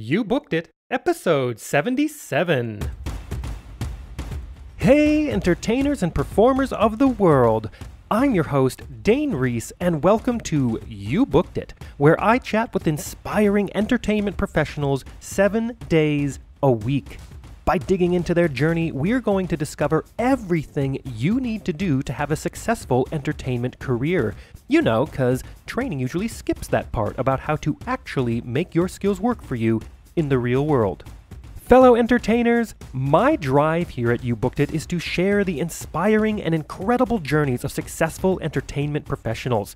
You Booked It, episode 77. Hey, entertainers and performers of the world. I'm your host, Dane Reese, and welcome to You Booked It, where I chat with inspiring entertainment professionals 7 days a week. By digging into their journey, we're going to discover everything you need to do to have a successful entertainment career. You know, because training usually skips that part about how to actually make your skills work for you in the real world. Fellow entertainers, my drive here at You Booked It is to share the inspiring and incredible journeys of successful entertainment professionals.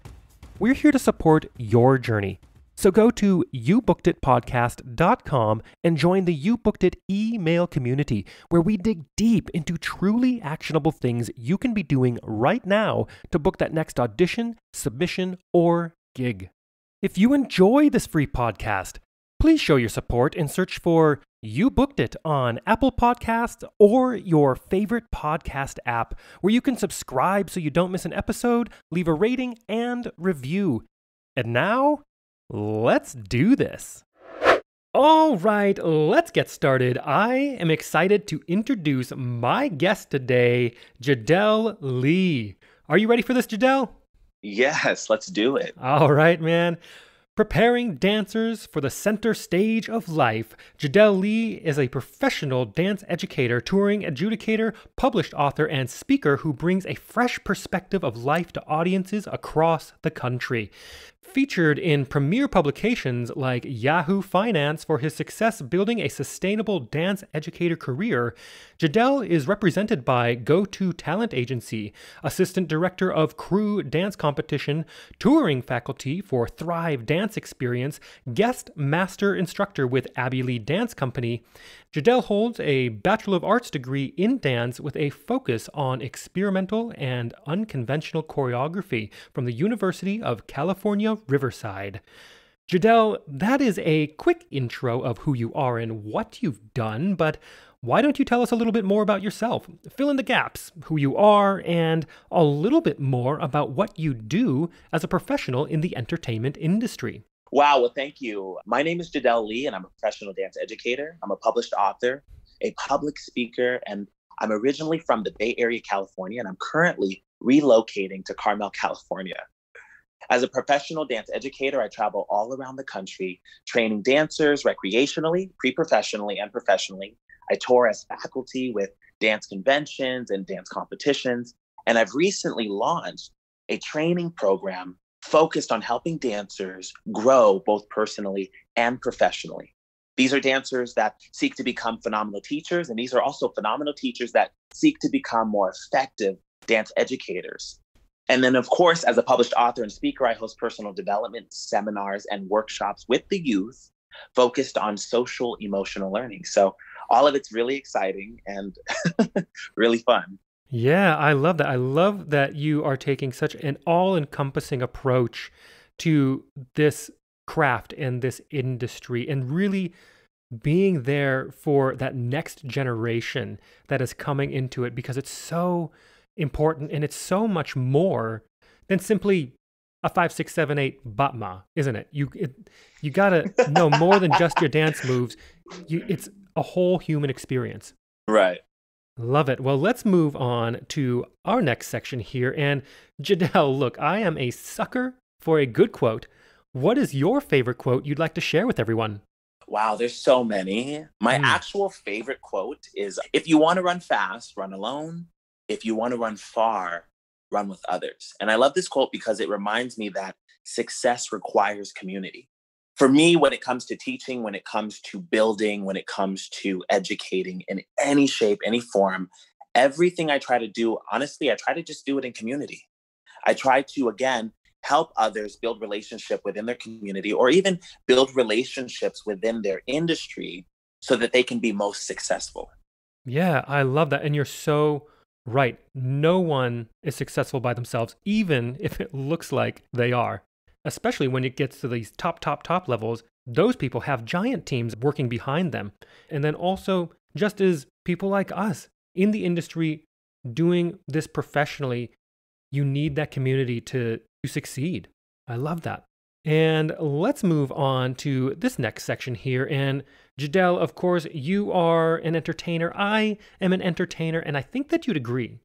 We're here to support your journey. So go to youbookeditpodcast.com and join the You Booked It email community, where we dig deep into truly actionable things you can be doing right now to book that next audition, submission, or gig. If you enjoy this free podcast, please show your support and search for You Booked It on Apple Podcasts or your favorite podcast app, where you can subscribe so you don't miss an episode, leave a rating, and review. And now, let's do this. All right, let's get started. I am excited to introduce my guest today, Jadell Lee. Are you ready for this, Jadell? Yes, let's do it. All right, man. Preparing dancers for the center stage of life, Jadell Lee is a professional dance educator, touring educator, published author, and speaker who brings a fresh perspective of life to audiences across the country. Featured in premier publications like Yahoo Finance for his success building a sustainable dance educator career, Jadell is represented by Go-To Talent Agency, assistant director of crew dance competition, touring faculty for Thrive Dance Experience, guest master instructor with Abby Lee Dance Company. Jadell holds a Bachelor of Arts degree in dance with a focus on experimental and unconventional choreography from the University of California, Riverside. Jadell, that is a quick intro of who you are and what you've done, but why don't you tell us a little bit more about yourself? Fill in the gaps, who you are, and a little bit more about what you do as a professional in the entertainment industry. Wow, well, thank you. My name is Jadell Lee, and I'm a professional dance educator. I'm a published author, a public speaker, and I'm originally from the Bay Area, California, and I'm currently relocating to Carmel, California. As a professional dance educator, I travel all around the country, training dancers recreationally, pre-professionally, and professionally. I tour as faculty with dance conventions and dance competitions, and I've recently launched a training program focused on helping dancers grow both personally and professionally. These are dancers that seek to become phenomenal teachers, and these are also phenomenal teachers that seek to become more effective dance educators. And then, of course, as a published author and speaker, I host personal development seminars and workshops with the youth focused on social emotional learning. So all of it's really exciting and really fun. Yeah, I love that. I love that you are taking such an all-encompassing approach to this craft and this industry and really being there for that next generation that is coming into it, because it's so important and it's so much more than simply a 5, 6, 7, 8 batma, isn't it? You gotta know more than just your dance moves. It's a whole human experience. Right. Love it. Well, let's move on to our next section here. And Jadell, look, I am a sucker for a good quote. What is your favorite quote you'd like to share with everyone? Wow, there's so many. My actual favorite quote is, if you want to run fast, run alone. If you want to run far, run with others. And I love this quote because it reminds me that success requires community. For me, when it comes to teaching, when it comes to building, when it comes to educating in any shape, any form, everything I try to do, honestly, I try to just do it in community. I try to, again, help others build relationship within their community, or even build relationships within their industry so that they can be most successful. Yeah, I love that. And you're so right. No one is successful by themselves, even if it looks like they are. Especially when it gets to these top levels, those people have giant teams working behind them. And then also, just as people like us in the industry doing this professionally, you need that community to succeed. I love that. And let's move on to this next section here. And Jadell, of course, you are an entertainer. I am an entertainer, and I think that you'd agree.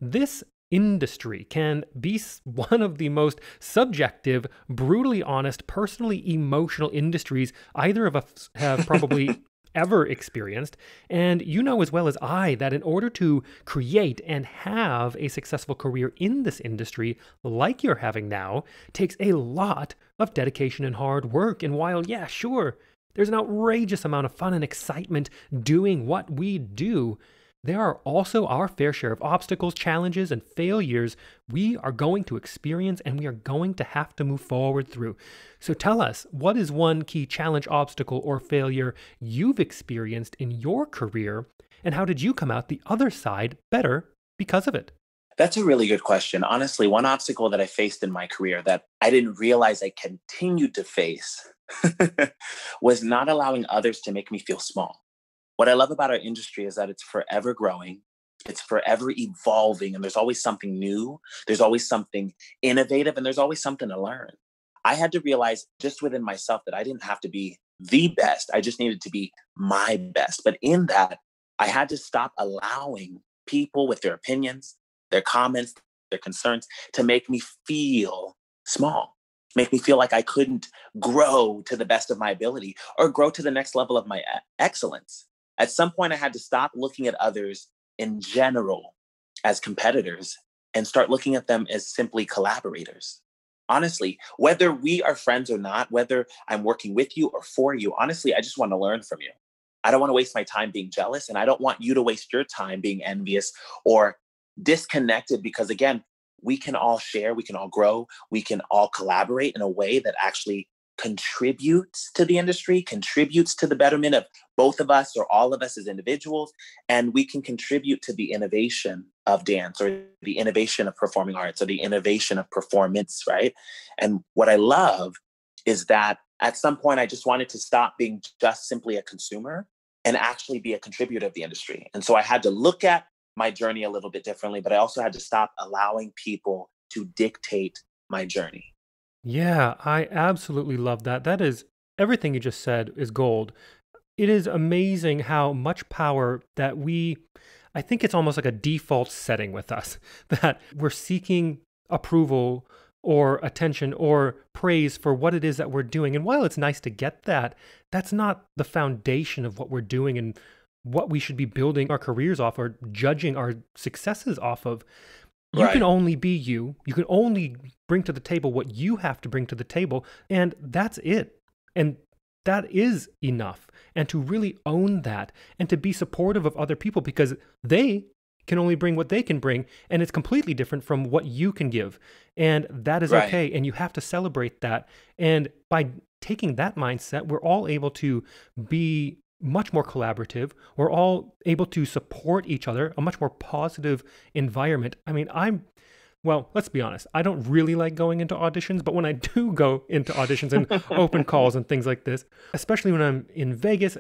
This industry can be one of the most subjective, brutally honest, personally emotional industries either of us have probably ever experienced. And you know as well as I that in order to create and have a successful career in this industry like you're having now takes a lot of dedication and hard work. And while, yeah, sure, there's an outrageous amount of fun and excitement doing what we do, there are also our fair share of obstacles, challenges, and failures we are going to experience and we are going to have to move forward through. So tell us, what is one key challenge, obstacle, or failure you've experienced in your career, and how did you come out the other side better because of it? That's a really good question. Honestly, one obstacle that I faced in my career that I didn't realize I continued to face was not allowing others to make me feel small. What I love about our industry is that it's forever growing, it's forever evolving, and there's always something new, there's always something innovative, and there's always something to learn. I had to realize just within myself that I didn't have to be the best, I just needed to be my best. But in that, I had to stop allowing people with their opinions, their comments, their concerns to make me feel small, make me feel like I couldn't grow to the best of my ability or grow to the next level of my excellence. At some point, I had to stop looking at others in general as competitors and start looking at them as simply collaborators. Honestly, whether we are friends or not, whether I'm working with you or for you, honestly, I just want to learn from you. I don't want to waste my time being jealous, and I don't want you to waste your time being envious or disconnected because, again, we can all share, we can all grow, we can all collaborate in a way that actually contributes to the industry, contributes to the betterment of both of us or all of us as individuals, and we can contribute to the innovation of dance or the innovation of performing arts or the innovation of performance, right? And what I love is that at some point I just wanted to stop being just simply a consumer and actually be a contributor of the industry. And so I had to look at my journey a little bit differently, but I also had to stop allowing people to dictate my journey. Yeah, I absolutely love that. That is everything you just said is gold. It is amazing how much power that I think it's almost like a default setting with us that we're seeking approval or attention or praise for what it is that we're doing. And while it's nice to get that, that's not the foundation of what we're doing and what we should be building our careers off or judging our successes off of. You can Right. only be you. You can only bring to the table what you have to bring to the table, and that's it. And that is enough. And to really own that and to be supportive of other people because they can only bring what they can bring, and it's completely different from what you can give. And that is Right. okay. And you have to celebrate that. And by taking that mindset, we're all able to be much more collaborative. We're all able to support each other, a much more positive environment. I mean, well, let's be honest. I don't really like going into auditions, but when I do go into auditions and open calls and things like this, especially when I'm in Vegas,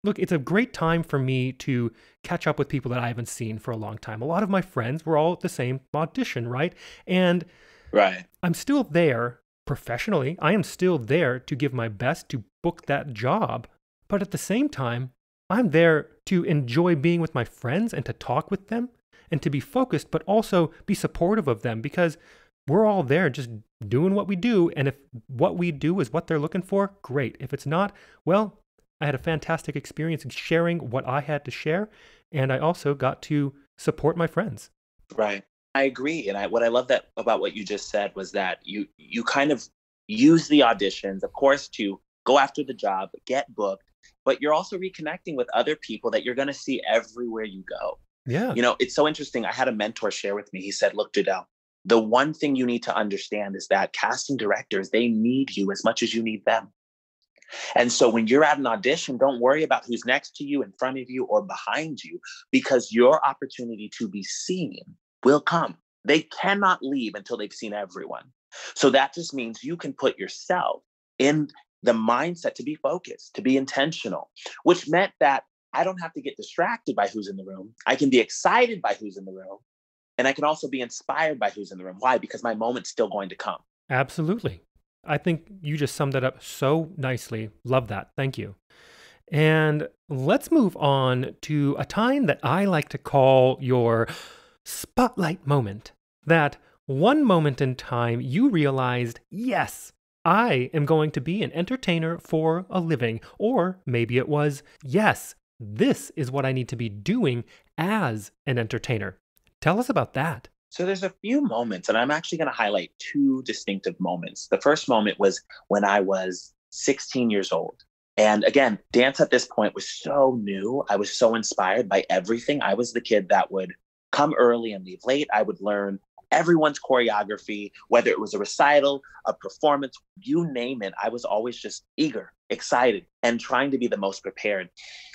look, it's a great time for me to catch up with people that I haven't seen for a long time. A lot of my friends were all at the same audition, right? And Right. I'm still there professionally. I am still there to give my best to book that job. But at the same time, I'm there to enjoy being with my friends and to talk with them and to be focused, but also be supportive of them because we're all there just doing what we do. And if what we do is what they're looking for, great. If it's not, well, I had a fantastic experience in sharing what I had to share. And I also got to support my friends. Right. I agree. And what I love that about what you just said was that you kind of use the auditions, of course, to go after the job, get booked, but you're also reconnecting with other people that you're going to see everywhere you go. Yeah. You know, it's so interesting. I had a mentor share with me. He said, look, Jadell, the one thing you need to understand is that casting directors, they need you as much as you need them. And so when you're at an audition, don't worry about who's next to you, in front of you, or behind you, because your opportunity to be seen will come. They cannot leave until they've seen everyone. So that just means you can put yourself in the mindset to be focused, to be intentional, which meant that I don't have to get distracted by who's in the room. I can be excited by who's in the room. And I can also be inspired by who's in the room. Why? Because my moment's still going to come. Absolutely. I think you just summed that up so nicely. Love that. Thank you. And let's move on to a time that I like to call your spotlight moment. That one moment in time you realized, yes, I am going to be an entertainer for a living. Or maybe it was, yes, this is what I need to be doing as an entertainer. Tell us about that. So there's a few moments, and I'm actually going to highlight two distinctive moments. The first moment was when I was 16 years old. And again, dance at this point was so new. I was so inspired by everything. I was the kid that would come early and leave late. I would learn everyone's choreography, whether it was a recital, a performance, you name it. I was always just eager, excited, and trying to be the most prepared.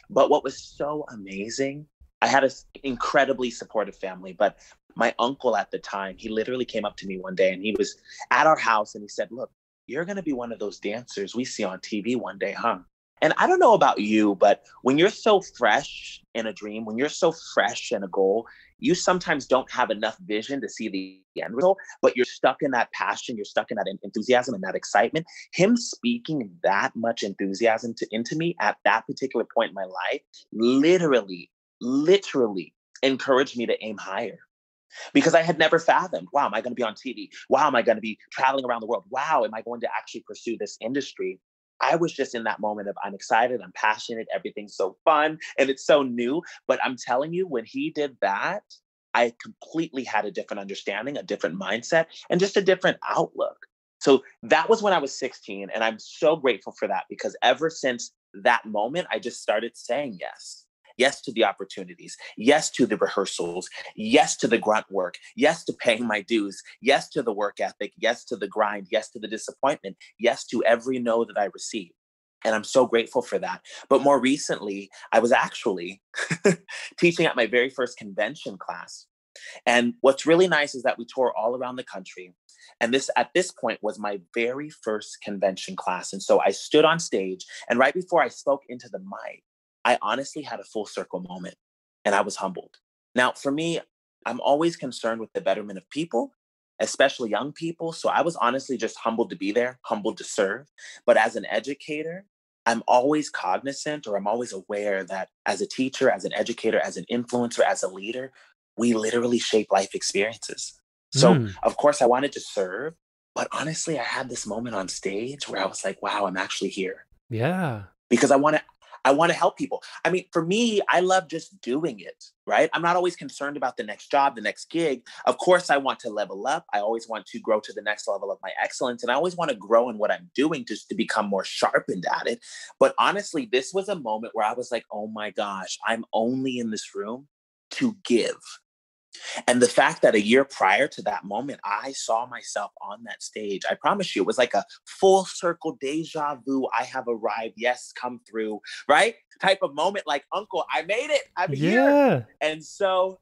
But what was so amazing, I had an incredibly supportive family, but my uncle at the time, he literally came up to me one day and he was at our house and he said, look, you're going to be one of those dancers we see on TV one day, huh? And I don't know about you, but when you're so fresh in a dream, when you're so fresh in a goal, you sometimes don't have enough vision to see the end result, but you're stuck in that passion, you're stuck in that enthusiasm and that excitement. Him speaking that much enthusiasm into me at that particular point in my life, literally encouraged me to aim higher. Because I had never fathomed, wow, am I going to be on TV? Wow, am I going to be traveling around the world? Wow, am I going to actually pursue this industry? I was just in that moment of I'm excited, I'm passionate, everything's so fun, and it's so new. But I'm telling you, when he did that, I completely had a different understanding, a different mindset, and just a different outlook. So that was when I was 16, and I'm so grateful for that because ever since that moment, I just started saying yes. Yes to the opportunities. Yes to the rehearsals. Yes to the grunt work. Yes to paying my dues. Yes to the work ethic. Yes to the grind. Yes to the disappointment. Yes to every no that I received. And I'm so grateful for that. But more recently, I was actually teaching at my very first convention class. And what's really nice is that we tour all around the country. And this, at this point, was my very first convention class. And so I stood on stage, and right before I spoke into the mic, I honestly had a full circle moment and I was humbled. Now, for me, I'm always concerned with the betterment of people, especially young people. So I was honestly just humbled to be there, humbled to serve. But as an educator, I'm always cognizant or I'm always aware that as a teacher, as an educator, as an influencer, as a leader, we literally shape life experiences. So, Mm, of course, I wanted to serve. But honestly, I had this moment on stage where I was like, wow, I'm actually here yeah. because I want to help people. I mean, for me, I love just doing it, right? I'm not always concerned about the next job, the next gig. Of course, I want to level up. I always want to grow to the next level of my excellence. And I always want to grow in what I'm doing just to become more sharpened at it. But honestly, this was a moment where I was like, oh my gosh, I'm only in this room to give. And the fact that a year prior to that moment, I saw myself on that stage, I promise you, it was like a full circle deja vu. I have arrived. Yes, come through, right? Type of moment like, Uncle, I made it. I'm here. Yeah. And so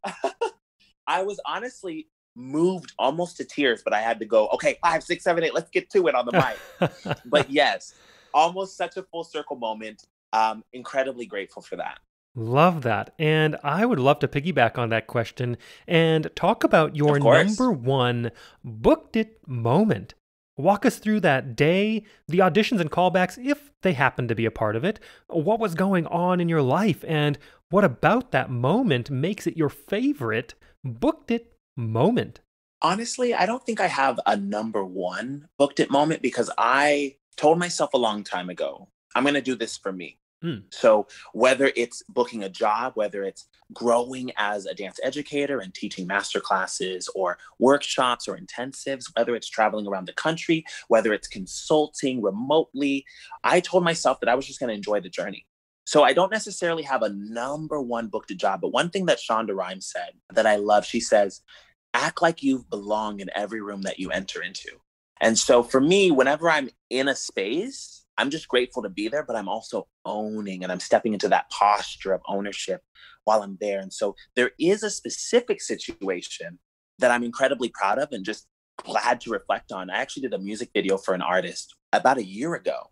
I was honestly moved almost to tears, but I had to go, okay, 5, 6, 7, 8, let's get to it on the mic. But yes, almost such a full circle moment. Incredibly grateful for that. Love that. And I would love to piggyback on that question and talk about your Of course. number one booked it moment. Walk us through that day, the auditions and callbacks, if they happen to be a part of it. What was going on in your life, and what about that moment makes it your favorite booked it moment? Honestly, I don't think I have a number one booked it moment because I told myself a long time ago, I'm going to do this for me. Hmm. So whether it's booking a job, whether it's growing as a dance educator and teaching master classes or workshops or intensives, whether it's traveling around the country, whether it's consulting remotely, I told myself that I was just going to enjoy the journey. So I don't necessarily have a number one booked a job, but one thing that Shonda Rhimes said that I love, she says, act like you belong in every room that you enter into. And so for me, whenever I'm in a space, I'm just grateful to be there, but I'm also owning and I'm stepping into that posture of ownership while I'm there. And so there is a specific situation that I'm incredibly proud of and just glad to reflect on. I actually did a music video for an artist about a year ago.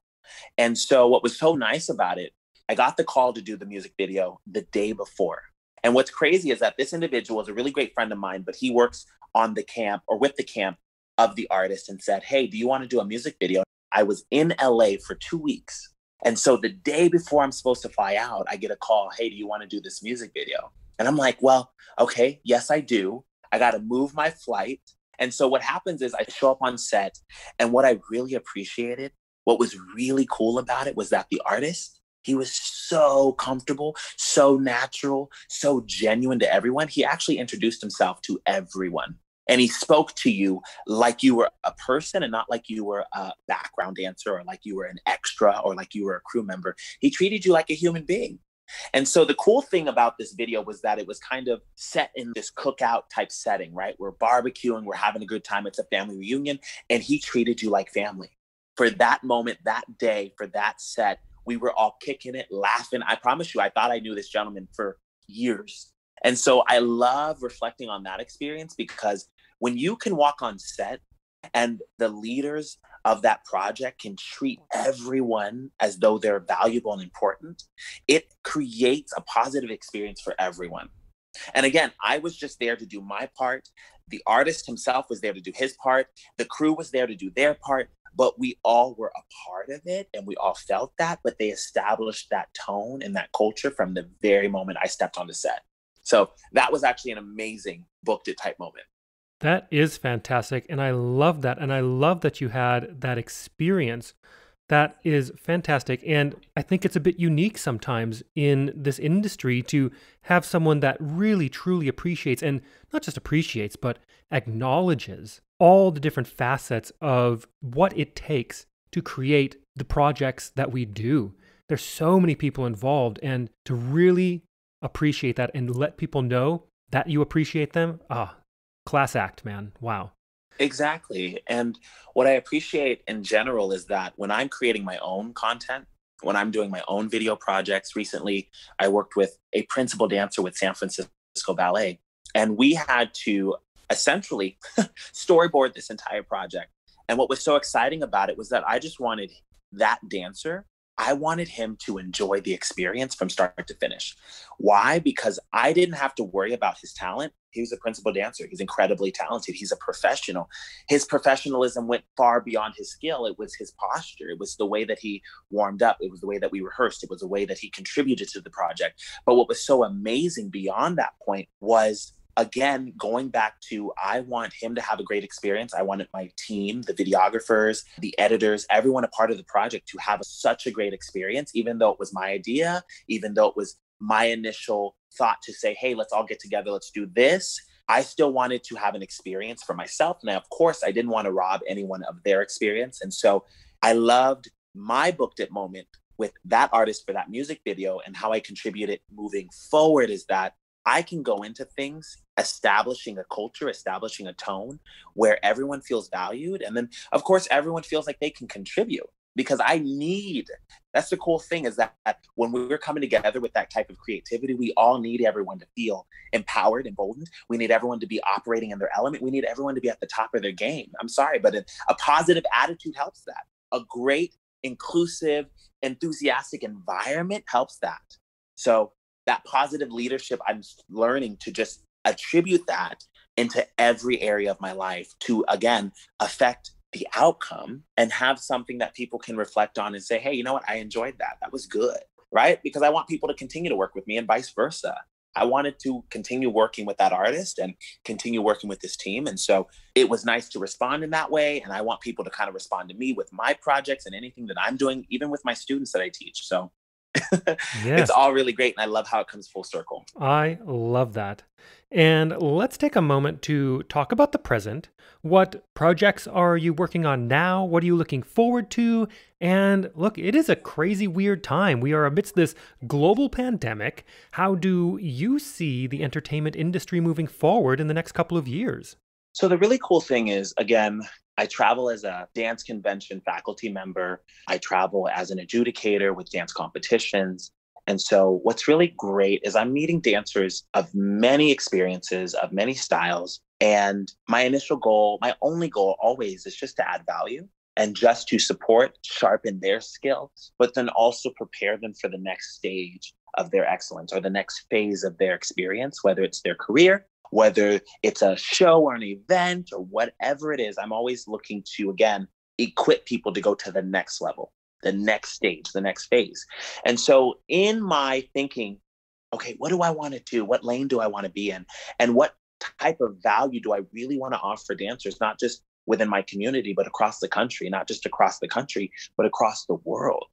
And so what was so nice about it, I got the call to do the music video the day before. And what's crazy is that this individual is a really great friend of mine, but he works on the camp or with the camp of the artist and said, hey, do you want to do a music video? I was in LA for 2 weeks. And so the day before I'm supposed to fly out, I get a call, hey, do you want to do this music video? And I'm like, well, okay, yes, I do. I got to move my flight. And so what happens is I show up on set. And what I really appreciated, what was really cool about it was that the artist, he was so comfortable, so natural, so genuine to everyone. He actually introduced himself to everyone. And he spoke to you like you were a person and not like you were a background dancer or like you were an extra or like you were a crew member. He treated you like a human being. And so the cool thing about this video was that it was kind of set in this cookout type setting, right? We're barbecuing, we're having a good time. It's a family reunion. And he treated you like family. For that moment, that day, for that set, we were all kicking it, laughing. I promise you, I thought I knew this gentleman for years. And so I love reflecting on that experience because when you can walk on set and the leaders of that project can treat everyone as though they're valuable and important, it creates a positive experience for everyone. And again, I was just there to do my part. The artist himself was there to do his part. The crew was there to do their part, but we all were a part of it and we all felt that, but they established that tone and that culture from the very moment I stepped on the set. So that was actually an amazing booked it type moment. That is fantastic. And I love that. And I love that you had that experience. That is fantastic. And I think it's a bit unique sometimes in this industry to have someone that really, truly appreciates, and not just appreciates, but acknowledges all the different facets of what it takes to create the projects that we do. There's so many people involved, and to really appreciate that and let people know that you appreciate them, class act, man. Wow. Exactly. And what I appreciate in general is that when I'm creating my own content, when I'm doing my own video projects, recently I worked with a principal dancer with San Francisco Ballet, and we had to essentially storyboard this entire project. And what was so exciting about it was that I just wanted that dancer, I wanted him to enjoy the experience from start to finish. Why? Because I didn't have to worry about his talent. He was a principal dancer. He's incredibly talented. He's a professional. His professionalism went far beyond his skill. It was his posture. It was the way that he warmed up. It was the way that we rehearsed. It was the way that he contributed to the project. But what was so amazing beyond that point was, again, going back to, I want him to have a great experience. I wanted my team, the videographers, the editors, everyone a part of the project to have such a great experience, even though it was my idea, even though it was my initial thought to say, hey, let's all get together, let's do this. I still wanted to have an experience for myself. Now, of course, I didn't want to rob anyone of their experience. And so I loved my booked it moment with that artist for that music video, and how I contributed moving forward is that I can go into things establishing a culture, establishing a tone where everyone feels valued. And then, of course, everyone feels like they can contribute, because that's the cool thing, is that when we're coming together with that type of creativity, we all need everyone to feel empowered, emboldened. We need everyone to be operating in their element. We need everyone to be at the top of their game. I'm sorry, but a positive attitude helps that. A great, inclusive, enthusiastic environment helps that. So that positive leadership, I'm learning to just attribute that into every area of my life to, again, affect the outcome and have something that people can reflect on and say, hey, you know what? I enjoyed that. That was good, right? Because I want people to continue to work with me and vice versa. I wanted to continue working with that artist and continue working with this team. And so it was nice to respond in that way. And I want people to kind of respond to me with my projects and anything that I'm doing, even with my students that I teach. So it's all really great. And I love how it comes full circle. I love that. And let's take a moment to talk about the present. What projects are you working on now? What are you looking forward to? And look, it is a crazy, weird time. We are amidst this global pandemic. How do you see the entertainment industry moving forward in the next couple of years? So the really cool thing is, again, I travel as a dance convention faculty member. I travel as an educator with dance competitions. And so what's really great is I'm meeting dancers of many experiences, of many styles. And my initial goal, my only goal always, is just to add value and just to support, sharpen their skills, but then also prepare them for the next stage of their excellence or the next phase of their experience, whether it's their career whether it's a show or an event or whatever it is. I'm always looking to, again, equip people to go to the next level, the next stage, the next phase. And so in my thinking, okay, what do I want to do? What lane do I want to be in? And what type of value do I really want to offer dancers, not just within my community, but across the country, not just across the country, but across the world.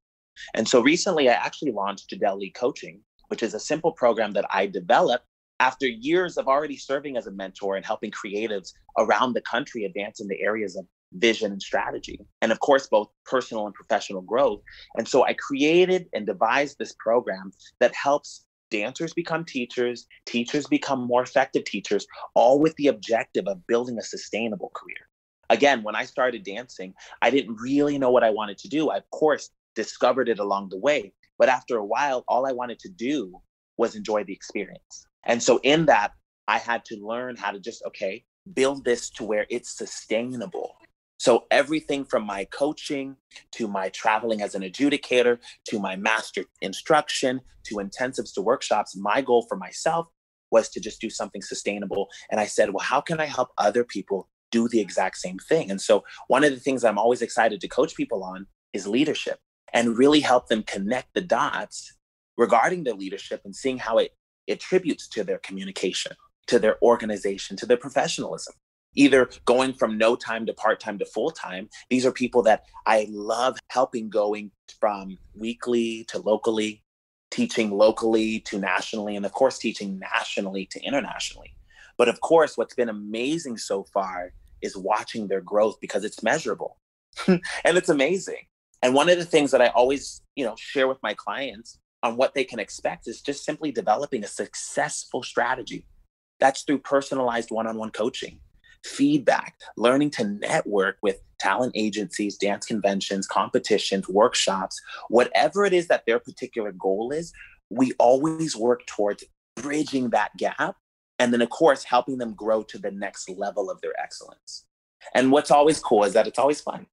And so recently I actually launched Jadell Coaching, which is a simple program that I developed after years of already serving as a mentor and helping creatives around the country advance in the areas of vision and strategy. And of course, both personal and professional growth. And so I created and devised this program that helps dancers become teachers, teachers become more effective teachers, all with the objective of building a sustainable career. Again, when I started dancing, I didn't really know what I wanted to do. I, of course, discovered it along the way. But after a while, all I wanted to do was enjoy the experience. And so in that, I had to learn how to just, okay, build this to where it's sustainable. So everything from my coaching to my traveling as an educator, to my master instruction, to intensives, to workshops, my goal for myself was to just do something sustainable. And I said, well, how can I help other people do the exact same thing? And so one of the things I'm always excited to coach people on is leadership, and really help them connect the dots regarding their leadership and seeing how it attributes to their communication, to their organization, to their professionalism. Either going from no time to part-time to full-time. These are people that I love helping, going from weekly to locally, teaching locally to nationally, and of course, teaching nationally to internationally. But of course, what's been amazing so far is watching their growth, because it's measurable and it's amazing. And one of the things that I always, share with my clients on what they can expect is just simply developing a successful strategy. That's through personalized one-on-one coaching, feedback, learning to network with talent agencies, dance conventions, competitions, workshops, whatever it is that their particular goal is. We always work towards bridging that gap. And then, of course, helping them grow to the next level of their excellence. And what's always cool is that it's always fun.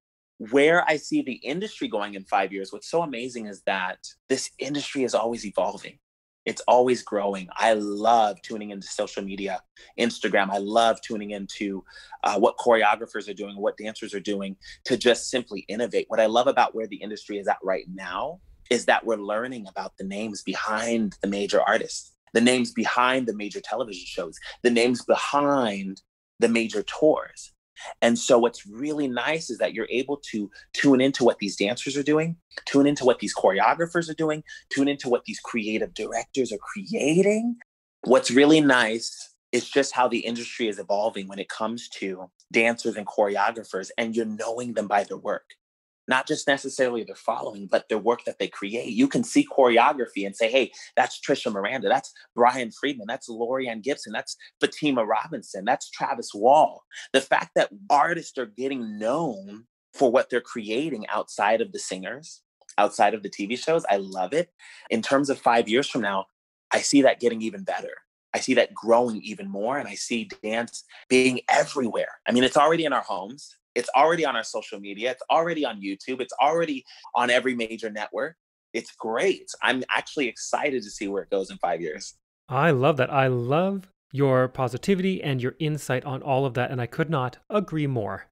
Where I see the industry going in 5 years, what's so amazing is that this industry is always evolving. It's always growing. I love tuning into social media, Instagram. I love tuning into what choreographers are doing, what dancers are doing to just simply innovate. What I love about where the industry is at right now is that we're learning about the names behind the major artists, the names behind the major television shows, the names behind the major tours. And so what's really nice is that you're able to tune into what these dancers are doing, tune into what these choreographers are doing, tune into what these creative directors are creating. What's really nice is just how the industry is evolving when it comes to dancers and choreographers, and you're knowing them by their work. Not just necessarily their following, but their work that they create. You can see choreography and say, hey, that's Trisha Miranda, that's Brian Friedman, that's Lorianne Gibson, that's Fatima Robinson, that's Travis Wall. The fact that artists are getting known for what they're creating outside of the singers, outside of the TV shows, I love it. In terms of 5 years from now, I see that getting even better. I see that growing even more, and I see dance being everywhere. I mean, it's already in our homes. It's already on our social media. It's already on YouTube. It's already on every major network. It's great. I'm actually excited to see where it goes in 5 years. I love that. I love your positivity and your insight on all of that, and I could not agree more.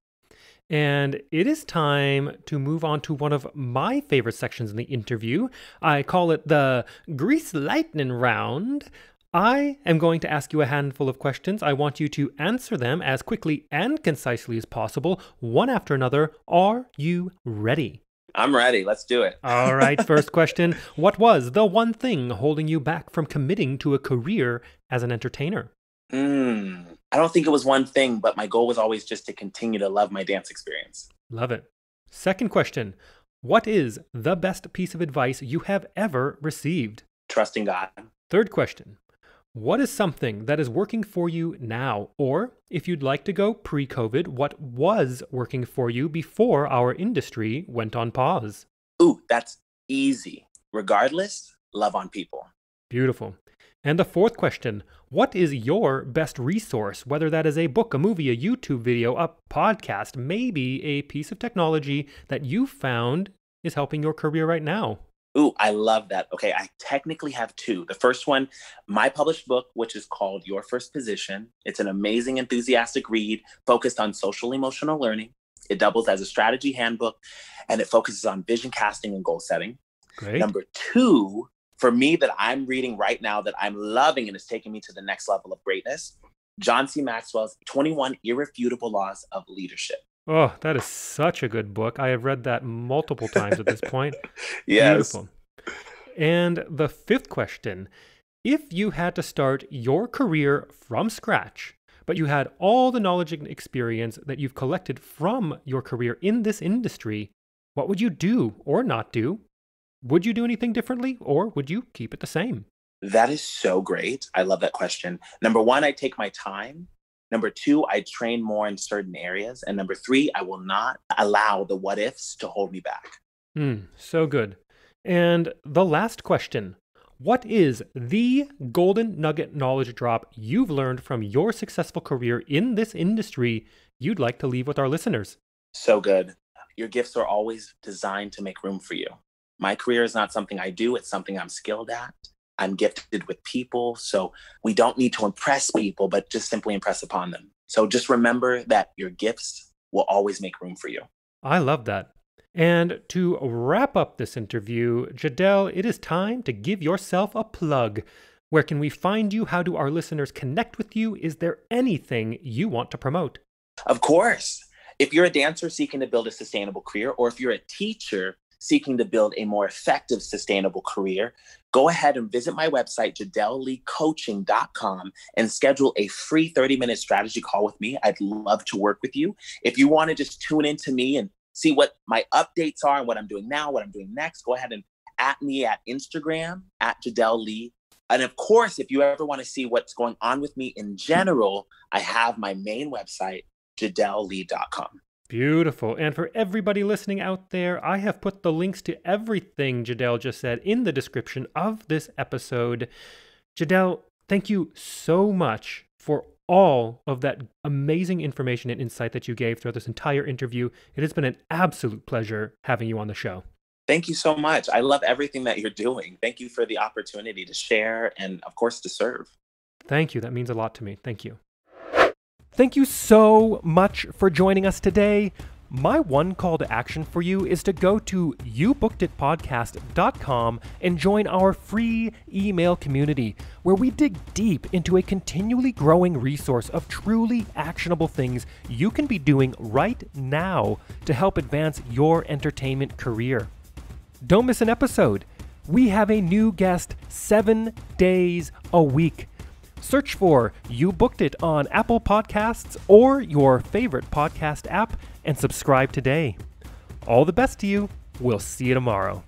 And it is time to move on to one of my favorite sections in the interview. I call it the Grease Lightning Round. I am going to ask you a handful of questions. I want you to answer them as quickly and concisely as possible, one after another. Are you ready? I'm ready. Let's do it. All right. First question. What was the one thing holding you back from committing to a career as an entertainer? I don't think it was one thing, but my goal was always just to continue to love my dance experience. Love it. Second question. What is the best piece of advice you have ever received? Trusting God. Third question. What is something that is working for you now? Or if you'd like to go pre-COVID, what was working for you before our industry went on pause? Ooh, that's easy. Regardless, love on people. Beautiful. And the fourth question, what is your best resource? Whether that is a book, a movie, a YouTube video, a podcast, maybe a piece of technology that you found is helping your career right now. Ooh, I love that. Okay, I technically have two. The first one, my published book, which is called Your First Position. It's an amazing, enthusiastic read focused on social emotional learning. It doubles as a strategy handbook, and it focuses on vision casting and goal setting. Great. Number two, for me, that I'm reading right now that I'm loving and is taking me to the next level of greatness, John C. Maxwell's 21 Irrefutable Laws of Leadership. Oh, that is such a good book. I have read that multiple times at this point. Yes. Beautiful. And the fifth question, if you had to start your career from scratch, but you had all the knowledge and experience that you've collected from your career in this industry, what would you do or not do? Would you do anything differently, or would you keep it the same? That is so great. I love that question. Number one, I take my time. Number two, I train more in certain areas. And number three, I will not allow the what ifs to hold me back. So good. And the last question, what is the golden nugget knowledge drop you've learned from your successful career in this industry you'd like to leave with our listeners? So good. Your gifts are always designed to make room for you. My career is not something I do. It's something I'm skilled at. I'm gifted with people. So we don't need to impress people, but just simply impress upon them. So just remember that your gifts will always make room for you. I love that. And to wrap up this interview, Jadell, it is time to give yourself a plug. Where can we find you? How do our listeners connect with you? Is there anything you want to promote? Of course. If you're a dancer seeking to build a sustainable career, or if you're a teacher seeking to build a more effective, sustainable career, go ahead and visit my website, jadellleecoaching.com, and schedule a free 30-minute strategy call with me. I'd love to work with you. If you want to just tune into me and see what my updates are and what I'm doing now, what I'm doing next, go ahead and at me at Instagram, at Jadell Lee. And of course, if you ever want to see what's going on with me in general, I have my main website, jadelllee.com. Beautiful. And for everybody listening out there, I have put the links to everything Jadell just said in the description of this episode. Jadell, thank you so much for all of that amazing information and insight that you gave throughout this entire interview. It has been an absolute pleasure having you on the show. Thank you so much. I love everything that you're doing. Thank you for the opportunity to share and, of course, to serve. Thank you. That means a lot to me. Thank you. Thank you so much for joining us today. My one call to action for you is to go to youbookeditpodcast.com and join our free email community where we dig deep into a continually growing resource of truly actionable things you can be doing right now to help advance your entertainment career. Don't miss an episode. We have a new guest 7 days a week. Search for You Booked It on Apple Podcasts or your favorite podcast app and subscribe today. All the best to you. We'll see you tomorrow.